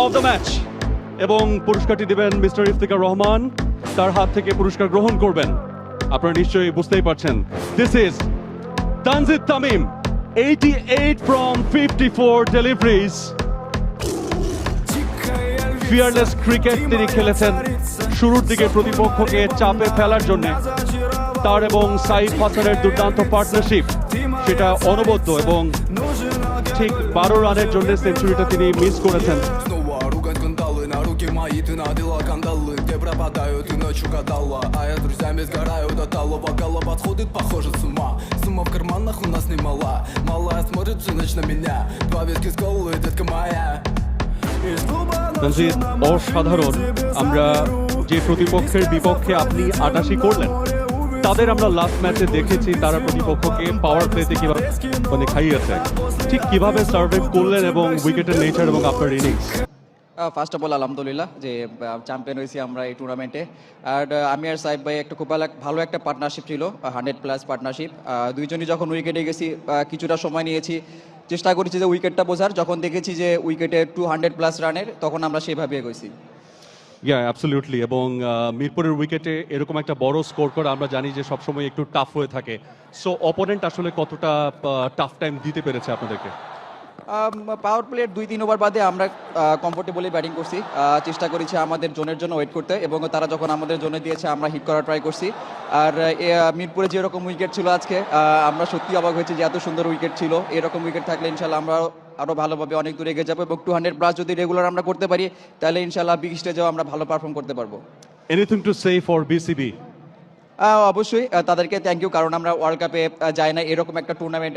Of the match এবং পুরস্কারটি দিবেন মিস্টার ইফতিকার রহমান, তার হাত থেকে পুরস্কার গ্রহণ করবেন। আপনারা নিশ্চয়ই বুঝতেই পারছেন, this is Tanzid Tamim, 88 from 54 deliveries. Fearless cricket তিনি খেলেছেন শুরুর দিকে প্রতিপক্ষকে চাপে ফেলার জন্য। তার এবং সাইফ হাসানের দুর্দান্ত পার্টনারশিপ সেটা অনবদ্য এবং ঠিক 12 রানের জন্য সেঞ্চুরিটা তিনি মিস করেছেন। Мои ты надела кандалы, где пропадаю, ты ночью гадала. А я друзьями сгораю до талого, голова сходит, похоже, с ума. Сумма в карманах у нас немала, малая смотрит всю ночь на меня. Два ветки с колы, детка моя. তানজিদ, অসাধারণ। আমরা যে প্রতিপক্ষের বিপক্ষে আপনি 88 করলেন, তাদের আমরা লাস্ট ম্যাচে দেখেছি তারা প্রতিপক্ষকে পাওয়ার প্লেতে কিভাবে খাইয়েছে, ঠিক কিভাবে সার্ভাইভ করলেন এবং উইকেটের নেচার এবং আপনার ইনিংস। ফার্স্ট অফ অল আলহামদুলিল্লাহ যে চ্যাম্পিয়ন হয়েছি আমরা এই টুর্নামেন্টে। আর আমি আর সাহেব ভাই একটা খুব ভালো একটা পার্টনারশিপ ছিল, 100+ পার্টনারশিপ। দুইজনই যখন উইকেটে গেছি কিছুটা সময় নিয়েছি, চেষ্টা করেছি যে উইকেটটা বোঝার। যখন দেখেছি যে উইকেটে 200+ রানের, তখন আমরা সেভাবে এগোইছি। অ্যাবসলিউটলি। এবং মিরপুরের উইকেটে এরকম একটা বড় স্কোর করা আমরা জানি যে সবসময় একটু টাফ হয়ে থাকে। সো অপোনেন্ট আসলে কতটা টাফ টাইম দিতে পেরেছে আপনাদেরকে? পাওয়ার প্লের 2-3 ওভার বাদে আমরা কমফোর্টেবলি ব্যাটিং করছি, চেষ্টা করেছি আমাদের জোনের জন্য ওয়েট করতে, এবং তারা যখন আমাদের জোনে দিয়েছে আমরা হিট করার ট্রাই করছি। আর মিরপুরে যেরকম উইকেট ছিল আজকে, আমরা সত্যি অবাক হয়েছি যে এত সুন্দর উইকেট ছিল। এরকম উইকেট থাকলে ইনশাল্লাহ আমরা আরও ভালোভাবে অনেক দূর এগিয়ে যাবো, এবং 200+ যদি রেগুলার আমরা করতে পারি, তাহলে ইনশাল্লাহ বিগ স্টেজেও আমরা ভালো পারফর্ম করতে পারবো। Anything to say for BCB? অবশ্যই তাদেরকে থ্যাংক ইউ, কারণ আমরা ওয়ার্ল্ড কাপে যাই না, এরকম একটা টুর্নামেন্ট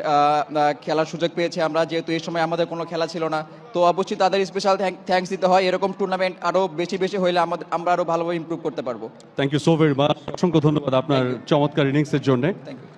খেলার সুযোগ পেয়েছি আমরা, যেহেতু এই সময় আমাদের কোনো খেলা ছিল না। তো অবশ্যই তাদের স্পেশাল থ্যাঙ্কস দিতে হয়। এরকম টুর্নামেন্ট আরও বেশি হলে আমরা আরও ভালোভাবে ইমপ্রুভ করতে পারবো। Thank you so very much. অসংখ্য ধন্যবাদ আপনার চমৎকার ইনিংসের জন্য। Thank you.